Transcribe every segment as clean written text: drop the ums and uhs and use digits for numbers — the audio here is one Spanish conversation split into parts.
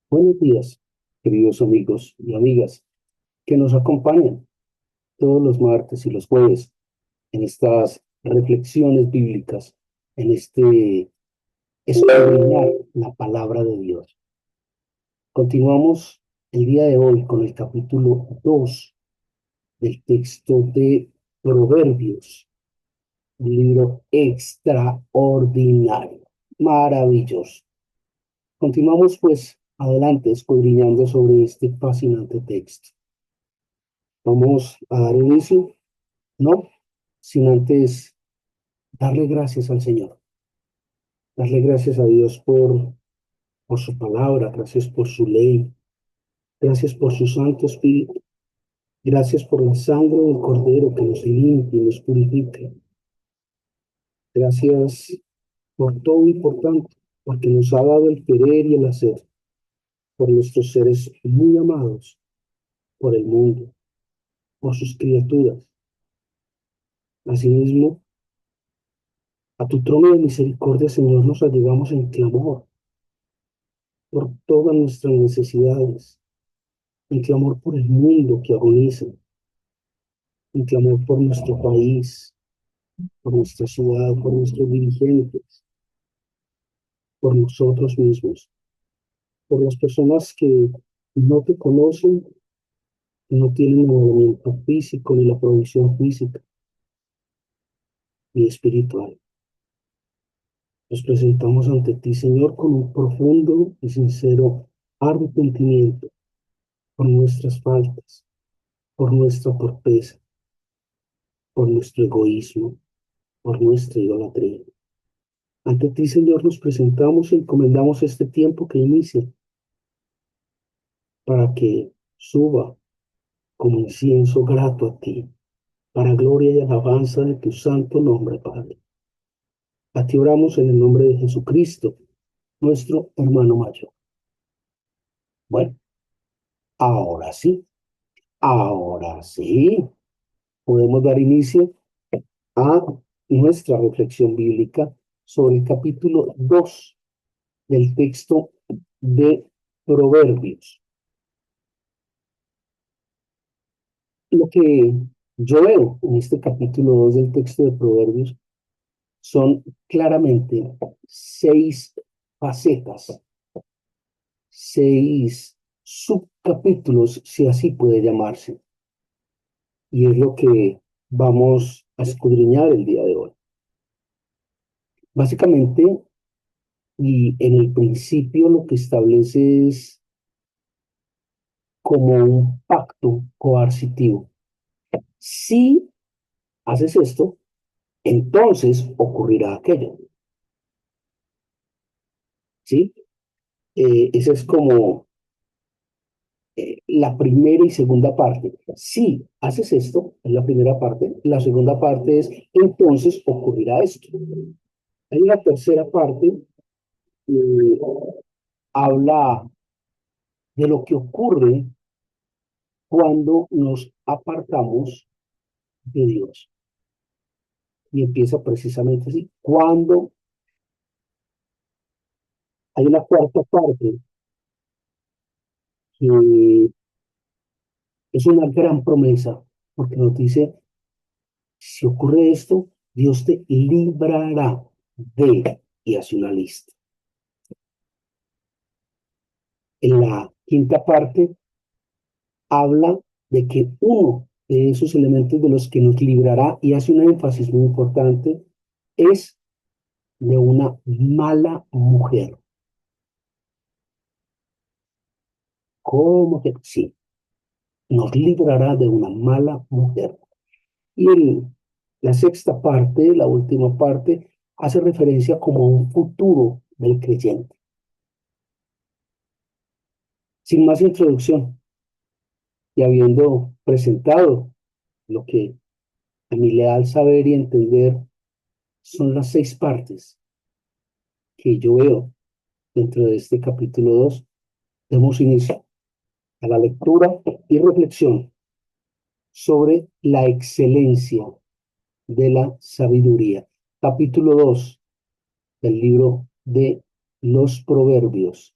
Buenos días, queridos amigos y amigas que nos acompañan todos los martes y los jueves en estas reflexiones bíblicas, en este escudriñar la palabra de Dios. Continuamos el día de hoy con el capítulo 2 del texto de Proverbios, un libro extraordinario, maravilloso. Continuamos pues adelante escudriñando sobre este fascinante texto. Vamos a dar inicio, no sin antes darle gracias al Señor, darle gracias a Dios por su palabra, gracias por su ley, gracias por su Santo Espíritu, gracias por la sangre del Cordero que nos limpia y nos purifica. Gracias por todo y por tanto, porque nos ha dado el querer y el hacer por nuestros seres muy amados, por el mundo, por sus criaturas. Asimismo, a tu trono de misericordia, Señor, nos allegamos en clamor por todas nuestras necesidades, en clamor por el mundo que agoniza, en clamor por nuestro país, por nuestra ciudad, por nuestros dirigentes, por nosotros mismos, por las personas que no te conocen, que no tienen el movimiento físico ni la provisión física ni espiritual. Nos presentamos ante ti, Señor, con un profundo y sincero arrepentimiento por nuestras faltas, por nuestra torpeza, por nuestro egoísmo, por nuestra idolatría. Ante ti, Señor, nos presentamos y encomendamos este tiempo que inicia para que suba como incienso grato a ti, para gloria y alabanza de tu santo nombre, Padre. A ti oramos en el nombre de Jesucristo, nuestro hermano mayor. Bueno, ahora sí, ahora sí, podemos dar inicio a nuestra reflexión bíblica sobre el capítulo 2 del texto de Proverbios. Lo que yo veo en este capítulo 2 del texto de Proverbios son claramente seis facetas, seis subcapítulos, si así puede llamarse. Y es lo que vamos a escudriñar el día de hoy. Básicamente, y en el principio lo que establece es como un pacto coercitivo. Si haces esto, entonces ocurrirá aquello. ¿Sí? Esa es como la primera y segunda parte. Si haces esto, es la primera parte. La segunda parte es, entonces ocurrirá esto. Hay una tercera parte que habla de lo que ocurre cuando nos apartamos de Dios. Y empieza precisamente así. Cuando hay una cuarta parte que es una gran promesa, porque nos dice, si ocurre esto, Dios te librará de, y hace una lista. En la quinta parte habla de que uno de esos elementos de los que nos librará, y hace un énfasis muy importante, es de una mala mujer. ¿Cómo que sí? Nos librará de una mala mujer. Y la sexta parte, la última parte, hace referencia como a un futuro del creyente. Sin más introducción, y habiendo presentado lo que a mi leal saber y entender son las seis partes que yo veo dentro de este capítulo 2, demos inicio a la lectura y reflexión sobre la excelencia de la sabiduría. Capítulo 2 del libro de los Proverbios.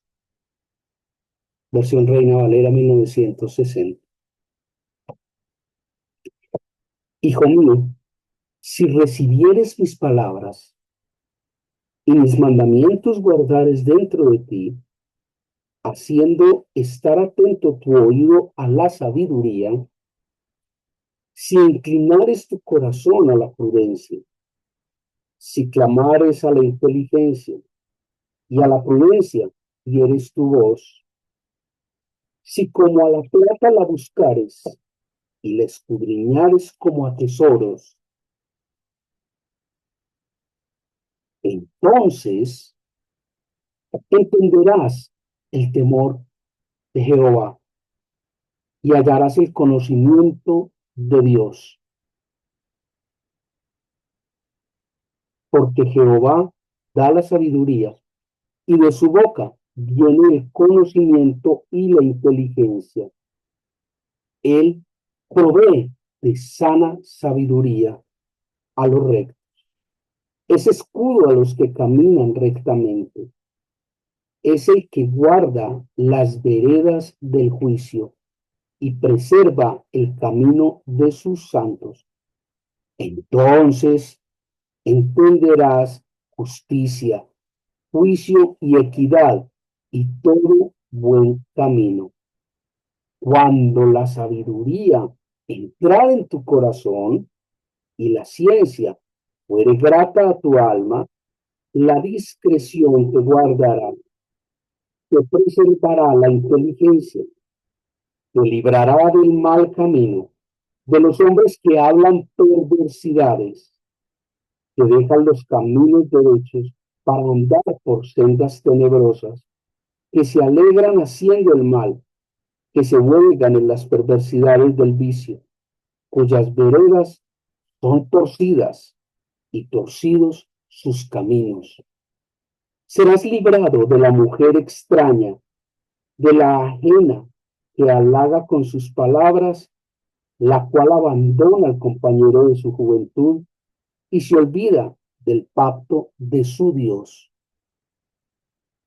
versión Reina Valera 1960. Hijo mío, si recibieres mis palabras y mis mandamientos guardares dentro de ti, haciendo estar atento tu oído a la sabiduría, si inclinares tu corazón a la prudencia, si clamares a la inteligencia y a la prudencia dieres tu voz, si como a la plata la buscares y la escudriñares como a tesoros, entonces entenderás el temor de Jehová y hallarás el conocimiento de Dios, porque Jehová da la sabiduría y de su boca viene el conocimiento y la inteligencia. Él provee de sana sabiduría a los rectos. Es escudo a los que caminan rectamente. Es el que guarda las veredas del juicio y preserva el camino de sus santos. Entonces entenderás justicia, juicio y equidad y todo buen camino. Cuando la sabiduría entrare en tu corazón y la ciencia fuere grata a tu alma, la discreción te guardará, te preservará la inteligencia, te librará del mal camino, de los hombres que hablan perversidades, que dejan los caminos derechos para andar por sendas tenebrosas, que se alegran haciendo el mal, que se huelgan en las perversidades del vicio, cuyas veredas son torcidas y torcidos sus caminos. Serás librado de la mujer extraña, de la ajena que halaga con sus palabras, la cual abandona al compañero de su juventud y se olvida del pacto de su Dios,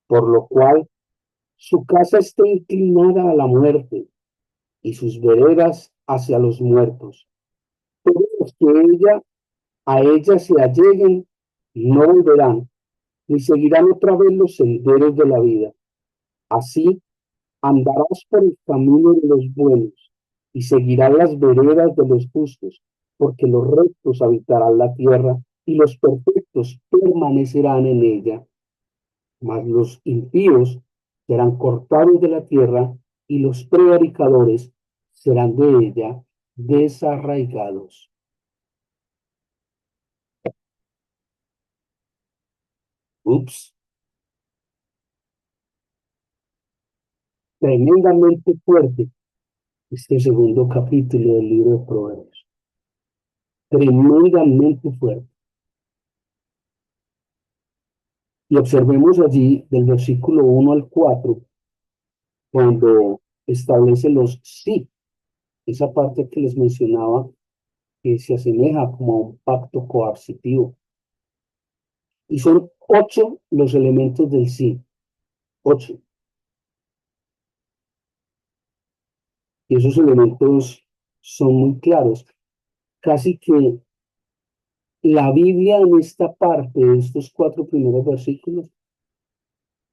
por lo cual su casa está inclinada a la muerte y sus veredas hacia los muertos. Todos los que a ella se alleguen no volverán, ni seguirán otra vez los senderos de la vida. Así andarás por el camino de los buenos y seguirás las veredas de los justos, porque los rectos habitarán la tierra y los perfectos permanecerán en ella. Mas los impíos serán cortados de la tierra y los prevaricadores serán de ella desarraigados. Ups, tremendamente fuerte este segundo capítulo del libro de Proverbios. Tremendamente fuerte. Y observemos allí del versículo 1 al 4, cuando establece los sí, esa parte que les mencionaba, que se asemeja como a un pacto coercitivo. Y son 8 los elementos del sí, 8. Y esos elementos son muy claros. Casi que la Biblia en esta parte de estos 4 primeros versículos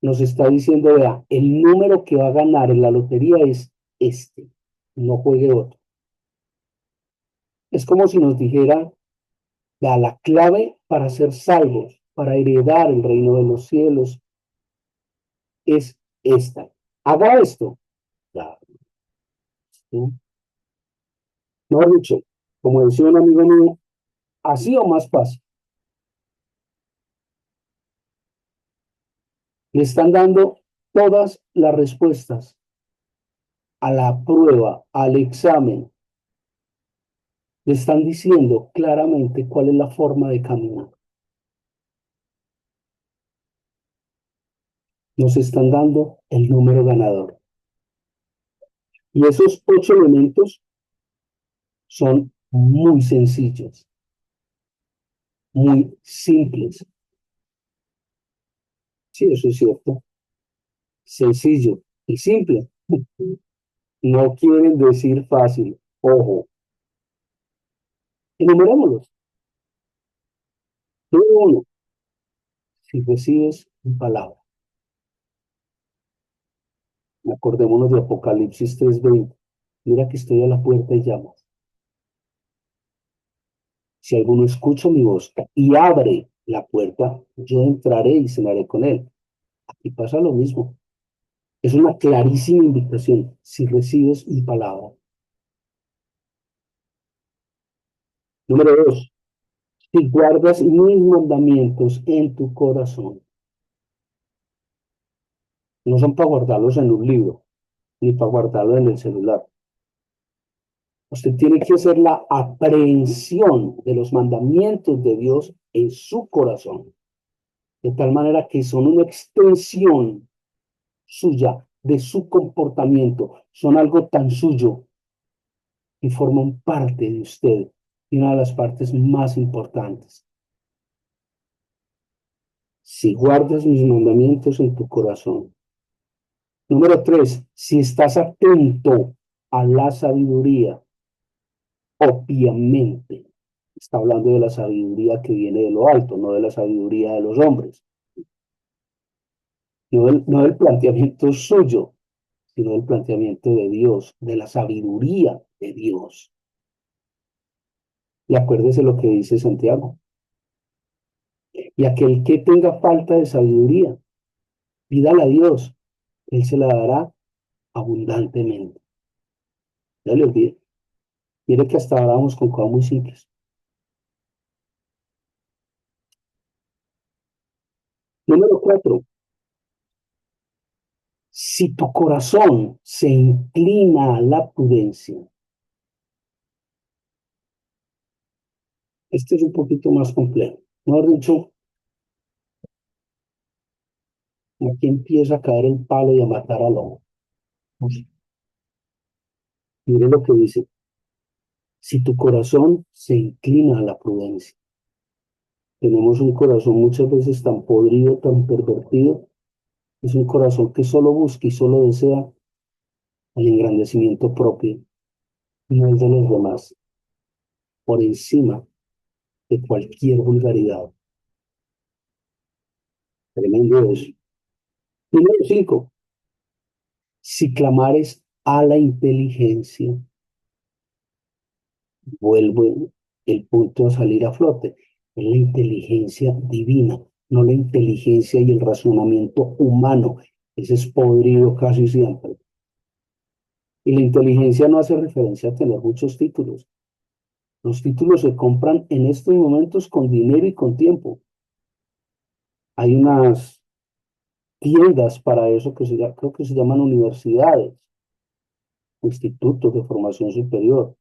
nos está diciendo, vea, el número que va a ganar en la lotería es este, no juegue otro. Es como si nos dijera, vea, la clave para ser salvos, para heredar el reino de los cielos, es esta. Haga esto. Ya, ¿sí? Mejor dicho, como decía un amigo mío, así o más fácil. Le están dando todas las respuestas a la prueba, al examen. Le están diciendo claramente cuál es la forma de caminar. Nos están dando el número ganador. Y esos 8 elementos son muy sencillos, muy simples. Sí, eso es cierto. Sencillo y simple. No quieren decir fácil. Ojo, enumerémoslos. Número uno, si recibes mi palabra. Acordémonos de Apocalipsis 3:20. Mira que estoy a la puerta y llamo. Si alguno escucha mi voz y abre la puerta, yo entraré y cenaré con él. Aquí pasa lo mismo. Es una clarísima invitación. Si recibes mi palabra. Número dos, si guardas mis mandamientos en tu corazón. No son para guardarlos en un libro, ni para guardarlos en el celular. Usted tiene que hacer la aprehensión de los mandamientos de Dios en su corazón, de tal manera que son una extensión suya, de su comportamiento, son algo tan suyo y forman parte de usted y una de las partes más importantes. Si guardas mis mandamientos en tu corazón. Número tres, si estás atento a la sabiduría, obviamente, está hablando de la sabiduría que viene de lo alto, no de la sabiduría de los hombres, no del planteamiento suyo, sino del planteamiento de Dios, de la sabiduría de Dios. Y acuérdese lo que dice Santiago. Y aquel que tenga falta de sabiduría, pídala a Dios, Él se la dará abundantemente. No le olvide. Mire que hasta ahora vamos con cosas muy simples. Número cuatro, si tu corazón se inclina a la prudencia, este es un poquito más complejo. Mejor dicho, aquí empieza a caer el palo y a matar al lobo. Mire lo que dice. Si tu corazón se inclina a la prudencia, tenemos un corazón muchas veces tan podrido, tan pervertido, es un corazón que solo busca y solo desea el engrandecimiento propio, no el de los demás, por encima de cualquier vulgaridad. Tremendo eso. Número 5. Si clamares a la inteligencia, vuelve el punto a salir a flote. Es la inteligencia divina, no la inteligencia y el razonamiento humano. Ese es podrido casi siempre. Y la inteligencia no hace referencia a tener muchos títulos. Los títulos se compran en estos momentos con dinero y con tiempo. Hay unas tiendas para eso que creo que se llaman universidades, institutos de formación superior,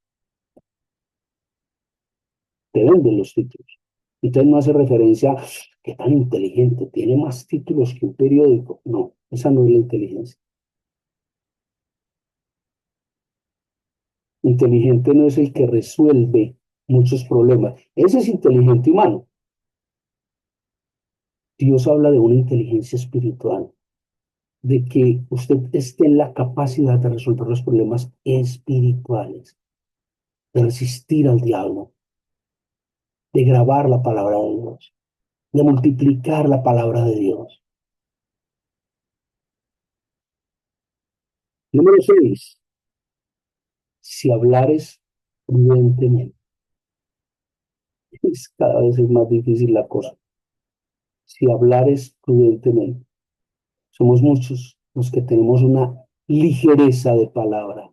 te venden los títulos. Entonces no hace referencia a qué tan inteligente, tiene más títulos que un periódico. No, esa no es la inteligencia. Inteligente no es el que resuelve muchos problemas. Ese es inteligente humano. Dios habla de una inteligencia espiritual, de que usted esté en la capacidad de resolver los problemas espirituales, de resistir al diablo, de grabar la palabra de Dios, de multiplicar la palabra de Dios. Número 6. Si hablares prudentemente, cada vez es más difícil la cosa. Si hablares prudentemente, somos muchos los que tenemos una ligereza de palabra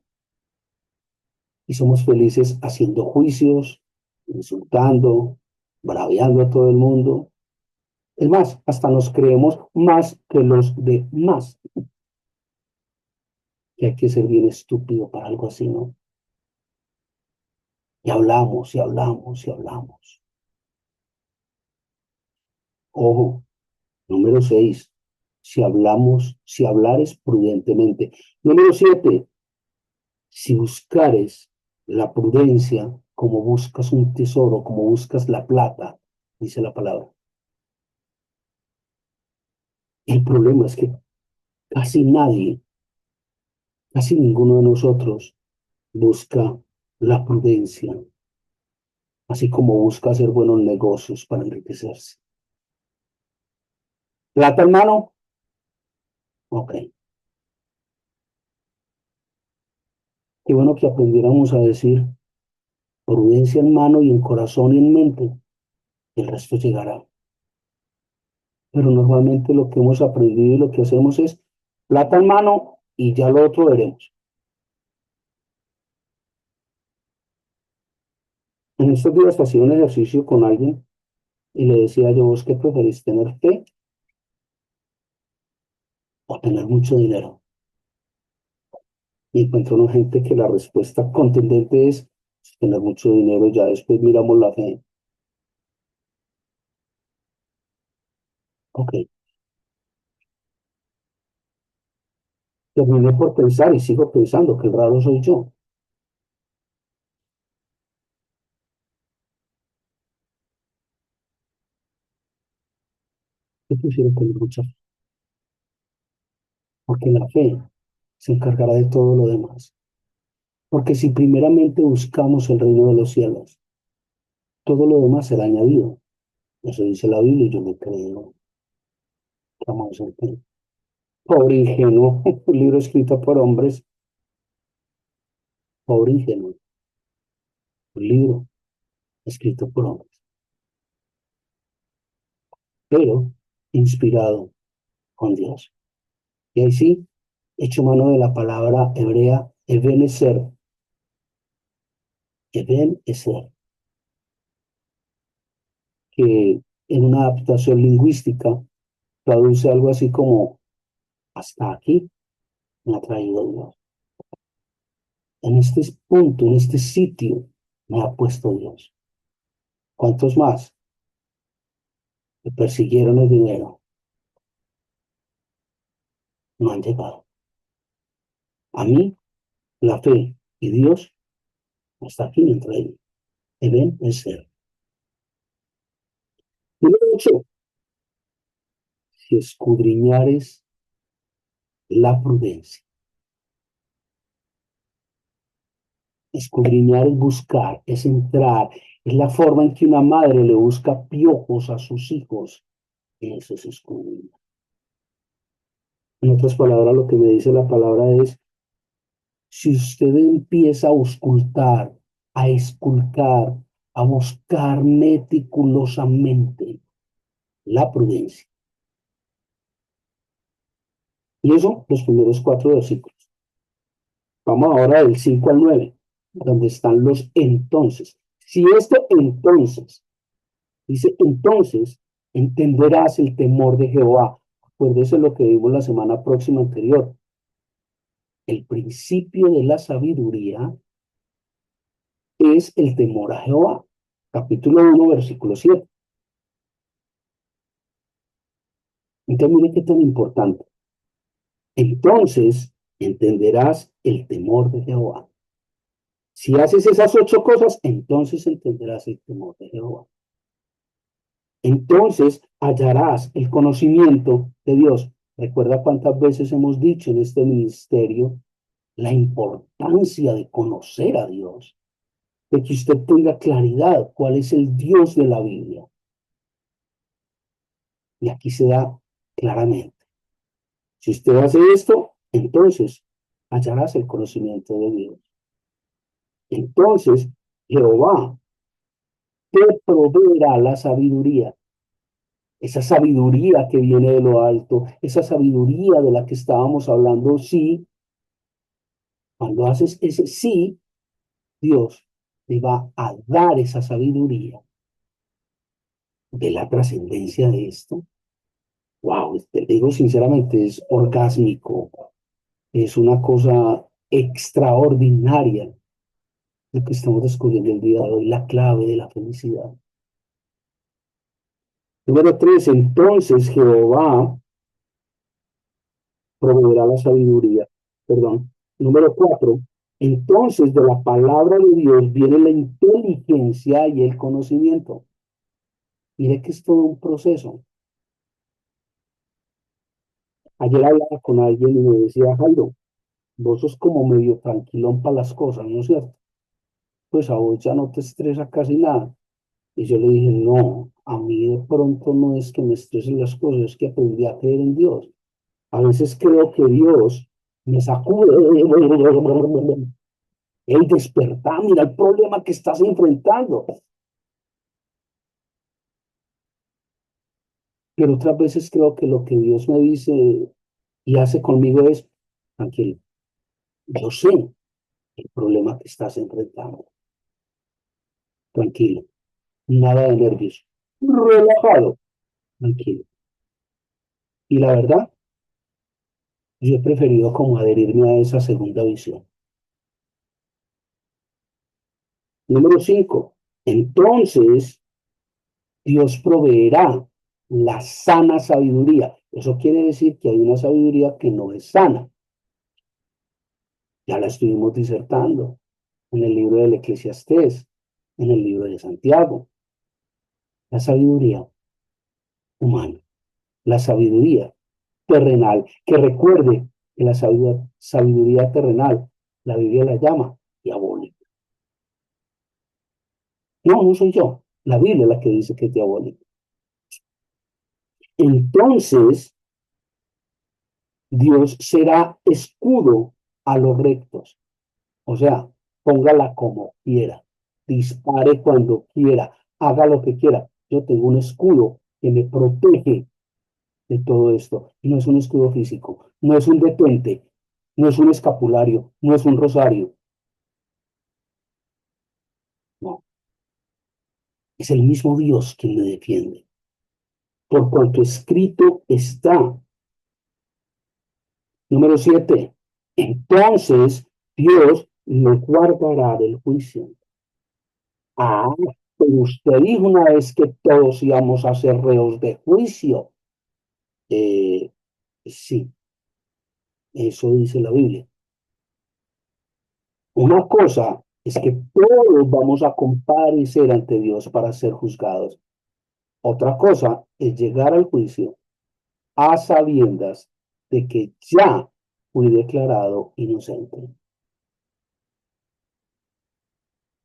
y somos felices haciendo juicios, insultando, braveando a todo el mundo. Es más, hasta nos creemos más que los demás, que hay que ser bien estúpido para algo así, ¿no? Y hablamos, y hablamos, y hablamos. Ojo, número 6. Si hablares prudentemente. Número 7. Si buscares la prudencia como buscas un tesoro, como buscas la plata, dice la palabra. El problema es que casi nadie, Casi ninguno de nosotros busca la prudencia, así como busca hacer buenos negocios para enriquecerse. ¿Plata en mano? Ok. Qué bueno que aprendiéramos a decir prudencia en mano y en corazón y en mente. El resto llegará. Pero normalmente lo que hemos aprendido y lo que hacemos es plata en mano y ya lo otro veremos. En estos días hacía un ejercicio con alguien y le decía yo, ¿vos qué preferís, tener fe o tener mucho dinero? Y encuentro una gente que la respuesta contundente es tener mucho dinero, ya después miramos la fe. Ok, terminé por pensar y sigo pensando que el raro soy yo. Yo prefiero tener mucha fe, porque la fe se encargará de todo lo demás. Porque si primeramente buscamos el reino de los cielos, todo lo demás será añadido. Eso dice la Biblia y yo me creo. Vamos a ver. Pobre ingenuo, un libro escrito por hombres, pobre ingenuo, un libro escrito por hombres, pero inspirado con Dios. Y ahí sí, hecho mano de la palabra hebrea, Eben Eser, que en una adaptación lingüística traduce algo así como hasta aquí me ha traído Dios. En este punto, en este sitio, me ha puesto Dios. ¿Cuántos más que persiguieron el dinero no han llegado? A mí, la fe y Dios hasta aquí me han traído. Eben Eser. Número 8. Si escudriñares la prudencia. Escudriñar es buscar, es entrar, es la forma en que una madre le busca piojos a sus hijos. Eso es escudriñar. En otras palabras, lo que me dice la palabra es, si usted empieza a auscultar, a esculcar, a buscar meticulosamente la prudencia. Y eso, los primeros 4 versículos. Vamos ahora del 5 al 9, donde están los entonces. Si esto entonces, dice entonces, entenderás el temor de Jehová. Acuérdese lo que vimos la semana próxima anterior. El principio de la sabiduría es el temor a Jehová. Capítulo 1, versículo 7. Entonces, mire qué tan importante. Entonces entenderás el temor de Jehová. Si haces esas 8 cosas, entonces entenderás el temor de Jehová. Entonces hallarás el conocimiento de Dios. Recuerda cuántas veces hemos dicho en este ministerio la importancia de conocer a Dios, de que usted tenga claridad cuál es el Dios de la Biblia. Y aquí se da claramente. Si usted hace esto, entonces hallarás el conocimiento de Dios. Entonces Jehová te proveerá la sabiduría, esa sabiduría que viene de lo alto, esa sabiduría de la que estábamos hablando, sí, cuando haces ese sí, Dios te va a dar esa sabiduría de la trascendencia de esto. Wow, te digo sinceramente, es orgásmico, es una cosa extraordinaria lo que estamos descubriendo el día de hoy, la clave de la felicidad. Número 3, entonces Jehová proveerá la sabiduría. Perdón. Número 4, entonces de la palabra de Dios viene la inteligencia y el conocimiento. Mire que es todo un proceso. Ayer hablaba con alguien y me decía, Jairo, Vos sos como medio tranquilón para las cosas, ¿no es cierto? Pues a vos ya no te estresa casi nada. Y yo le dije, no, a mí de pronto no es que me estresen las cosas, es que aprendí a creer en Dios. A veces creo que Dios me sacude. El despertar, mira el problema que estás enfrentando. Pero otras veces creo que lo que Dios me dice y hace conmigo es, tranquilo, yo sé el problema que estás enfrentando. Tranquilo, nada de nervios. Relajado, tranquilo. Y la verdad, yo he preferido como adherirme a esa segunda visión. Número 5. Entonces, Dios proveerá la sana sabiduría. Eso quiere decir que hay una sabiduría que no es sana. Ya la estuvimos disertando en el libro del Eclesiastés, en el libro de Santiago. La sabiduría humana, la sabiduría terrenal, que recuerde que la sabiduría terrenal, la Biblia la llama diabólica. No, no soy yo, la Biblia es la que dice que es diabólica. Entonces, Dios será escudo a los rectos. O sea, póngala como quiera, dispare cuando quiera, haga lo que quiera. Yo tengo un escudo que me protege de todo esto. Y no es un escudo físico, no es un detente, no es un escapulario, no es un rosario. No, es el mismo Dios quien me defiende. Por cuanto escrito está. Número 7. Entonces Dios lo guardará del juicio. Ah, pero usted dijo una vez que todos íbamos a ser reos de juicio. Eh, sí, eso dice la Biblia. Una cosa es que todos vamos a comparecer ante Dios para ser juzgados. Otra cosa es llegar al juicio a sabiendas de que ya fui declarado inocente.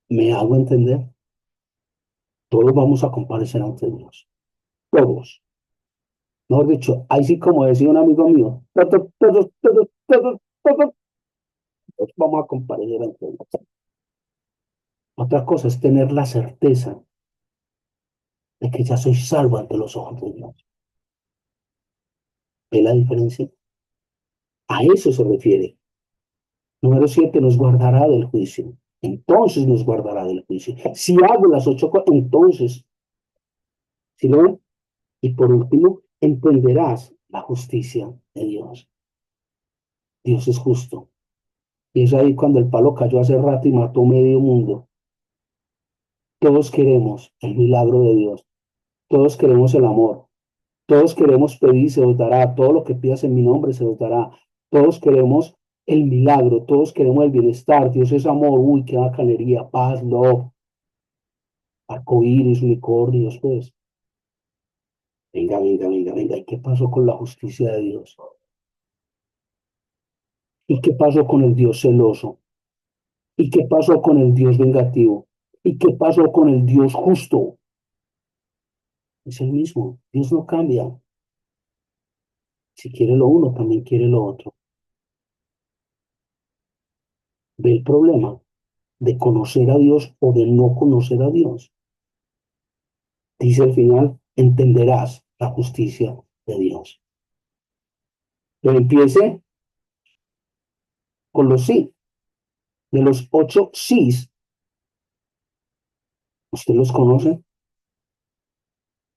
¿Me hago entender? Todos vamos a comparecer ante Dios. Todos. Mejor dicho, ahí sí como decía un amigo mío, todos vamos a comparecer ante Dios. Otra cosa es tener la certeza de que ya soy salvo ante los ojos de Dios. ¿Ve la diferencia? A eso se refiere. Número 7, nos guardará del juicio. Entonces nos guardará del juicio. Si hago las 8 cosas, entonces, si lo ven? Y por último, entenderás la justicia de Dios. Dios es justo. Y es ahí cuando el palo cayó hace rato y mató medio mundo. Todos queremos el milagro de Dios. Todos queremos el amor. Todos queremos pedir, se os dará. Todo lo que pidas en mi nombre se os dará. Todos queremos el milagro. Todos queremos el bienestar. Dios es amor. Uy, qué bacanería. Paz, love, arcoíris, unicornios, pues. Venga, venga, venga, venga. ¿Y qué pasó con la justicia de Dios? ¿Y qué pasó con el Dios celoso? ¿Y qué pasó con el Dios vengativo? ¿Y qué pasó con el Dios justo? Es el mismo. Dios no cambia. Si quiere lo uno, también quiere lo otro. ¿Ve el problema de conocer a Dios o de no conocer a Dios? Dice al final, entenderás la justicia de Dios. Pero empiece con los sí. De los 8 sís, ¿usted los conoce?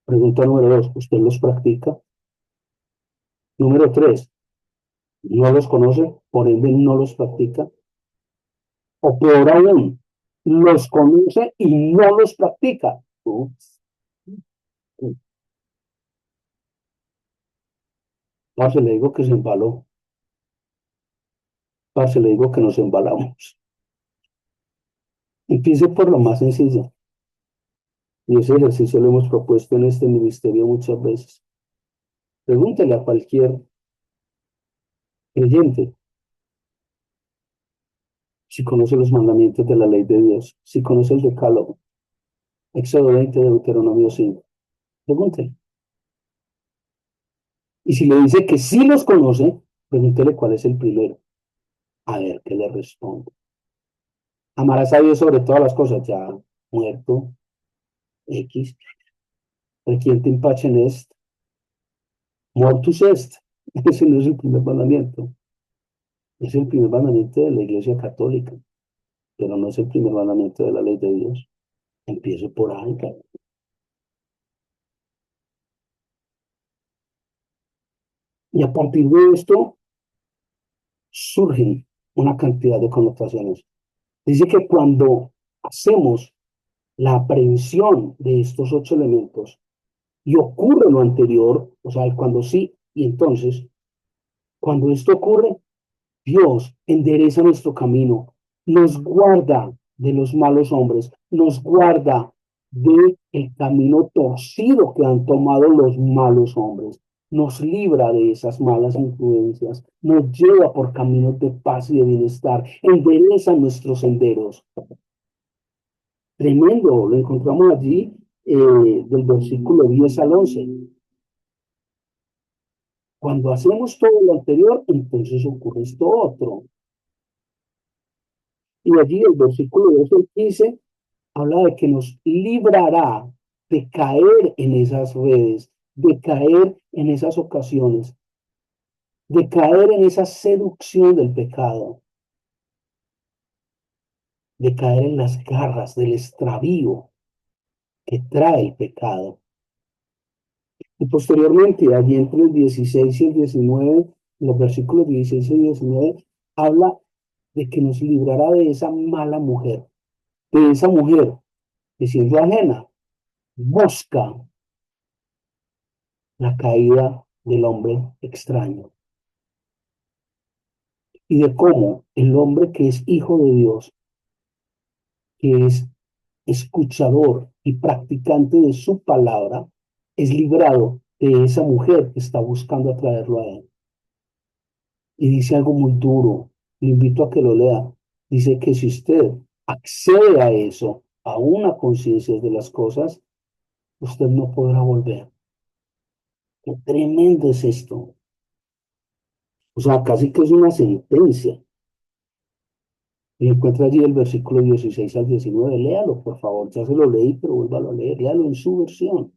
Pregunta número 2, ¿usted los practica? Número 3, ¿no los conoce? Por ende, no los practica. O peor aún, los conoce y no los practica. Ups. Parce, le digo que se embaló. Parce, le digo que nos embalamos. Empiece por lo más sencillo. Y ese ejercicio lo hemos propuesto en este ministerio muchas veces. Pregúntele a cualquier creyente, Si conoce los mandamientos de la ley de Dios, si conoce el decálogo, Éxodo 20, Deuteronomio 5. Pregúntele. Y si le dice que sí los conoce, pregúntele cuál es el primero. A ver qué le responde. Amarás a Dios sobre todas las cosas, ya muerto, X. Requiente in pacem est, mortus est. Ese no es el primer mandamiento. Es el primer mandamiento de la Iglesia Católica, pero no es el primer mandamiento de la ley de Dios. Empiezo por ahí. Y a partir de esto surgen una cantidad de connotaciones. Dice que cuando hacemos la aprehensión de estos 8 elementos y ocurre lo anterior, o sea, cuando sí y entonces, cuando esto ocurre, Dios endereza nuestro camino, nos guarda de los malos hombres, nos guarda del camino torcido que han tomado los malos hombres, nos libra de esas malas influencias, nos lleva por caminos de paz y de bienestar, endereza nuestros senderos. Tremendo, lo encontramos allí del versículo 10 al 11. Cuando hacemos todo lo anterior, entonces ocurre esto otro. Y allí el versículo 12 al 15 habla de que nos librará de caer en esas redes, de caer en esas ocasiones, de caer en esa seducción del pecado, de caer en las garras del extravío que trae el pecado. Y posteriormente, allí entre el 16 y el 19, los versículos 16 y 19, habla de que nos librará de esa mala mujer, de esa mujer que siendo ajena, busca la caída del hombre extraño. Y de cómo el hombre que es hijo de Dios, que es escuchador y practicante de su palabra, es librado de esa mujer que está buscando atraerlo a él. Y dice algo muy duro, le invito a que lo lea. Dice que si usted accede a eso, a una conciencia de las cosas, usted no podrá volver. Qué tremendo es esto. O sea, casi que es una sentencia. Y encuentra allí el versículo 16 al 19. Léalo, por favor. Ya se lo leí, pero vuélvalo a leer. Léalo en su versión.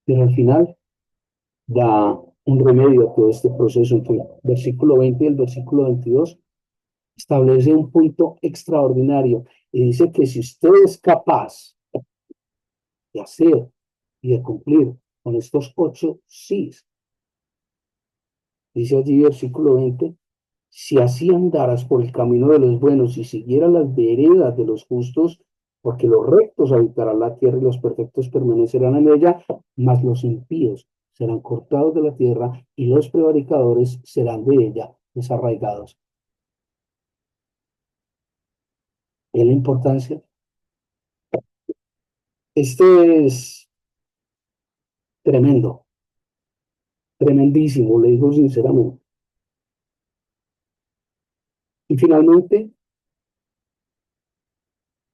Pero al final da un remedio a todo este proceso. Entre el versículo 20 y el versículo 22 establece un punto extraordinario. Y dice que si usted es capaz de hacer y de cumplir con estos 8 sís, dice allí versículo 20, si así andaras por el camino de los buenos y siguieras las veredas de los justos, porque los rectos habitarán la tierra y los perfectos permanecerán en ella, mas los impíos serán cortados de la tierra y los prevaricadores serán de ella desarraigados. ¿Es la importancia? Este es tremendo, tremendísimo, le digo sinceramente. Y finalmente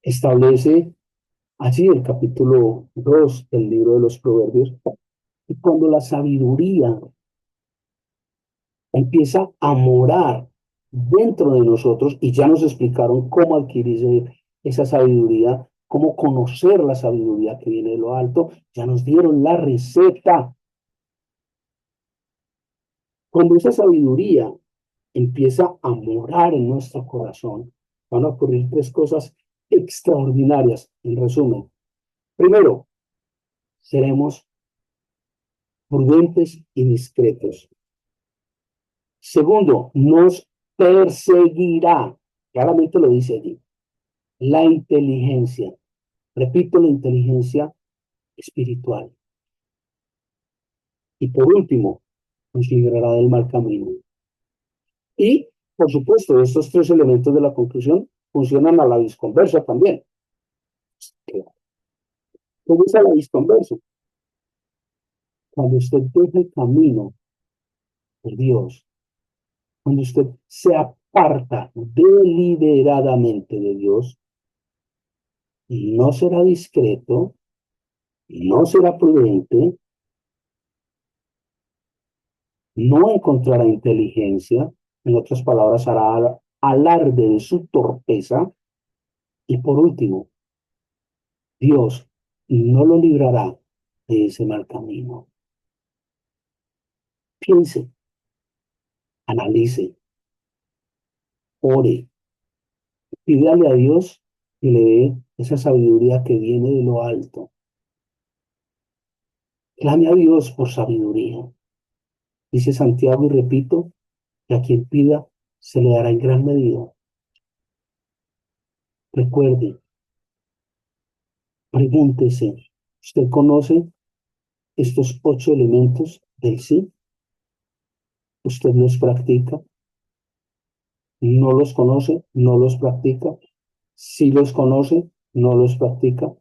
establece allí el capítulo 2 del libro de los Proverbios, y cuando la sabiduría empieza a morar dentro de nosotros, y ya nos explicaron cómo adquirir esa sabiduría, cómo conocer la sabiduría que viene de lo alto, ya nos dieron la receta. Cuando esa sabiduría empieza a morar en nuestro corazón, van a ocurrir 3 cosas extraordinarias, en resumen. Primero, seremos prudentes y discretos. Segundo, nos perseguirá, claramente lo dice allí, la inteligencia. Repito, la inteligencia espiritual. Y por último, nos librará del mal camino. Y, por supuesto, estos 3 elementos de la conclusión funcionan a la disconversa también. ¿Cómo es a la disconversa? Cuando usted deja el camino por Dios, cuando usted se aparta deliberadamente de Dios, no será discreto, no será prudente, no encontrará inteligencia, en otras palabras, hará alarde de su torpeza, y por último, Dios no lo librará de ese mal camino. Piense, analice, ore, pídale a Dios que le dé esa sabiduría que viene de lo alto. Clame a Dios por sabiduría. Dice Santiago, y repito, que a quien pida se le dará en gran medida. Recuerde, pregúntese, ¿usted conoce estos 8 elementos del sí? ¿Usted los practica? ¿No los conoce? ¿No los practica? Si los conoce, ¿no los practica?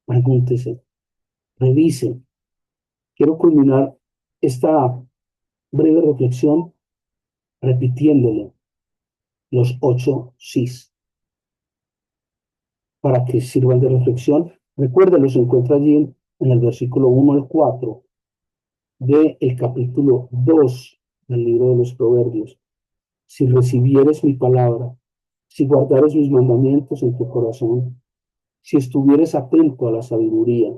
Pregúntese, revise. Quiero culminar esta breve reflexión repitiéndole los 8 sís para que sirvan de reflexión. Recuerden, los encuentra allí en el versículo 1 al 4 del capítulo 2 del libro de los Proverbios. Si recibieres mi palabra, si guardares mis mandamientos en tu corazón, si estuvieres atento a la sabiduría,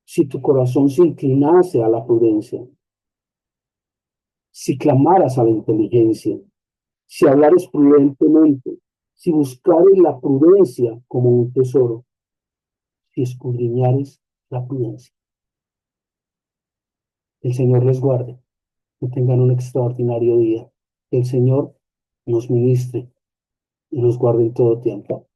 si tu corazón se inclinase a la prudencia, si clamaras a la inteligencia, si hablares prudentemente, si buscares la prudencia como un tesoro, si escudriñares la prudencia. El Señor les guarde, que tengan un extraordinario día. Que el Señor nos ministre y nos guarde en todo tiempo.